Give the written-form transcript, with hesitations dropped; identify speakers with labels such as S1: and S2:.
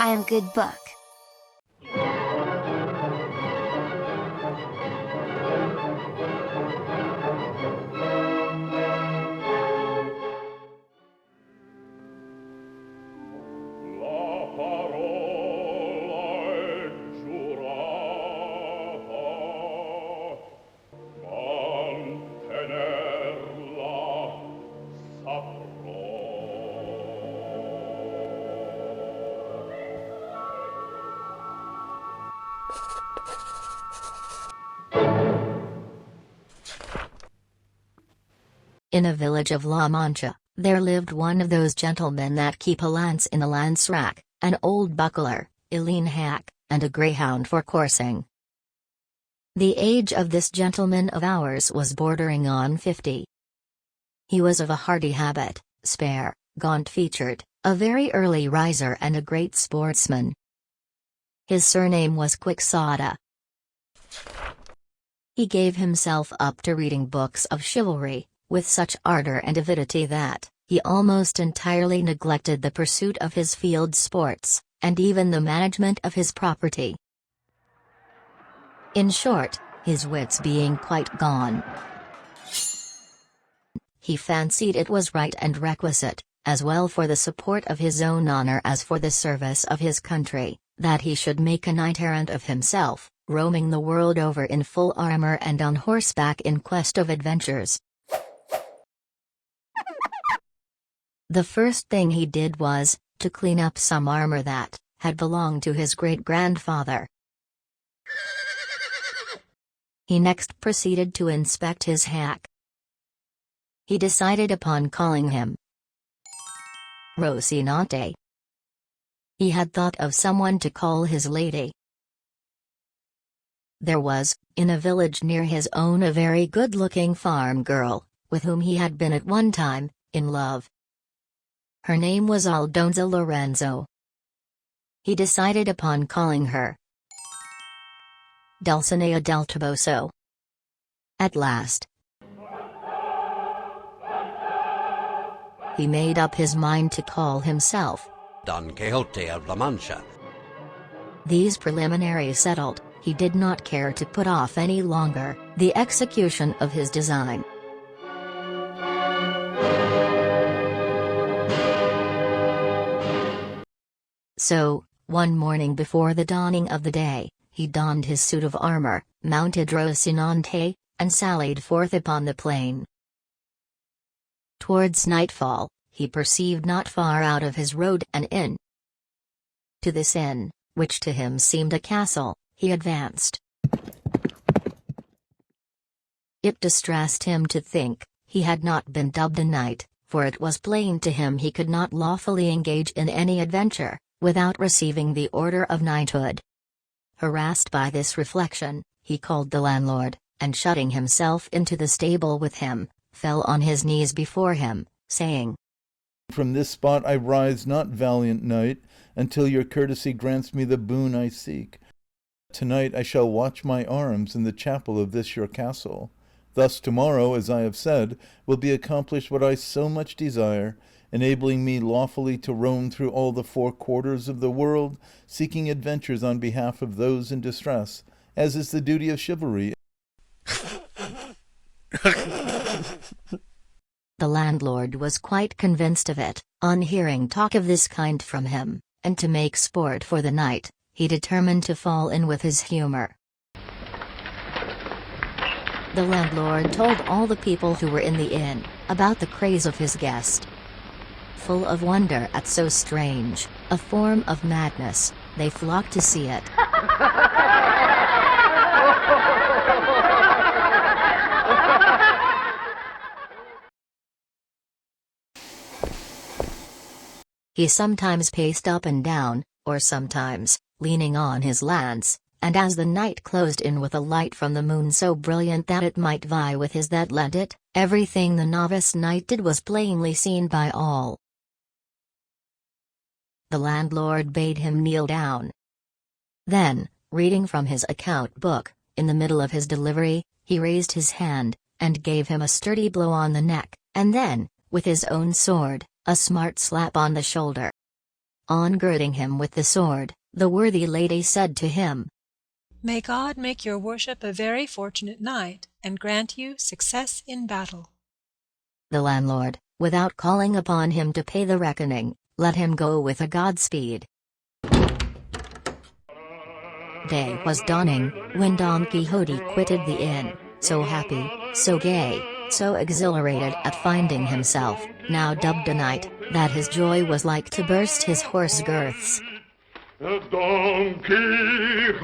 S1: aimgoodbook.
S2: In a village of La Mancha, there lived one of those gentlemen that keep a lance in the lance rack, an old buckler, a lean hack, and a greyhound for coursing. The age of this gentleman of ours was bordering on 50. He was of a hardy habit, spare, gaunt-featured, a very early riser and a great sportsman. His surname was Quixote. He gave himself up to reading books of chivalry, with such ardor and avidity that he almost entirely neglected the pursuit of his field sports, and even the management of his property. In short, his wits being quite gone, he fancied it was right and requisite, as well for the support of his own honor as for the service of his country, that he should make a knight-errant of himself, roaming the world over in full armor and on horseback in quest of adventures. The first thing he did was to clean up some armor that had belonged to his great-grandfather. He next proceeded to inspect his hack. He decided upon calling him Rocinante. He had thought of someone to call his lady. There was, in a village near his own, a very good-looking farm girl, with whom he had been at one time in love. Her name was Aldonza Lorenzo. He decided upon calling her Dulcinea del Toboso. At last, he made up his mind to call himself
S3: Don Quixote of La Mancha.
S2: These preliminaries settled, he did not care to put off any longer the execution of his design. So, one morning before the dawning of the day, he donned his suit of armor, mounted Rocinante, and sallied forth upon the plain. Towards nightfall, he perceived not far out of his road an inn. To this inn, which to him seemed a castle, he advanced. It distressed him to think he had not been dubbed a knight, for it was plain to him he could not lawfully engage in any adventure without receiving the order of knighthood. Harassed by this reflection, he called the landlord, and shutting himself into the stable with him, fell on his knees before him, saying,
S4: "From this spot I rise not, valiant knight, until your courtesy grants me the boon I seek. Tonight I shall watch my arms in the chapel of this your castle. Thus tomorrow, as I have said, will be accomplished what I so much desire, enabling me lawfully to roam through all the four quarters of the world, seeking adventures on behalf of those in distress, as is the duty of chivalry."
S2: The landlord was quite convinced of it, on hearing talk of this kind from him, and to make sport for the night, he determined to fall in with his humor. The landlord told all the people who were in the inn about the craze of his guest. Full of wonder at so strange a form of madness, they flocked to see it. He sometimes paced up and down, or sometimes, leaning on his lance, and as the night closed in with a light from the moon so brilliant that it might vie with his that lent it, everything the novice knight did was plainly seen by all. The landlord bade him kneel down. Then, reading from his account book, in the middle of his delivery, he raised his hand, and gave him a sturdy blow on the neck, and then, with his own sword, a smart slap on the shoulder. On girding him with the sword, the worthy lady said to him,
S1: "May God make your worship a very fortunate knight, and grant you success in battle."
S2: The landlord, without calling upon him to pay the reckoning, let him go with a Godspeed. Day was dawning, when Don Quixote quitted the inn, so happy, so gay, so exhilarated at finding himself, now dubbed a knight, that his joy was like to burst his horse girths.
S5: Don Quixote,